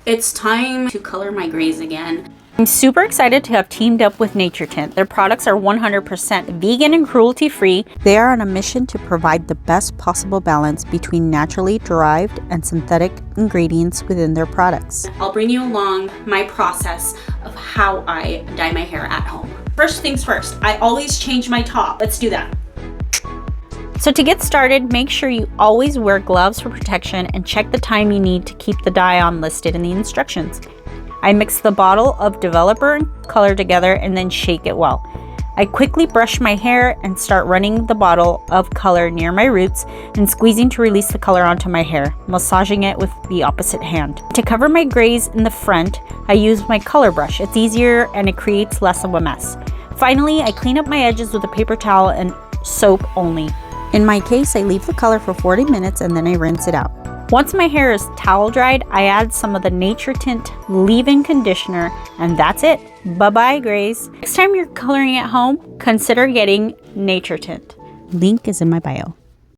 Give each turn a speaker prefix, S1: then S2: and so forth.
S1: It's time to color my grays again.
S2: I'm super excited to have teamed up with Naturtint. Their products are 100% vegan and cruelty-free. They are on a mission to provide the best possible balance between naturally derived and synthetic ingredients within their products.
S1: I'll bring you along my process of how I dye my hair at home. First things first, I always change my top. Let's do that.
S2: So to get started, make sure you always wear gloves for protection and check the time you need to keep the dye on listed in the instructions. I mix the bottle of developer and color together and then shake it well. I quickly brush my hair and start running the bottle of color near my roots and squeezing to release the color onto my hair, massaging it with the opposite hand. To cover my grays in the front, I use my color brush. It's easier and it creates less of a mess. Finally, I clean up my edges with a paper towel and soap only. In my case, I leave the color for 40 minutes and then I rinse it out. Once my hair is towel dried, I add some of the Naturtint leave-in conditioner, and that's it. Bye-bye, grays. Next time you're coloring at home, consider getting Naturtint. Link is in my bio.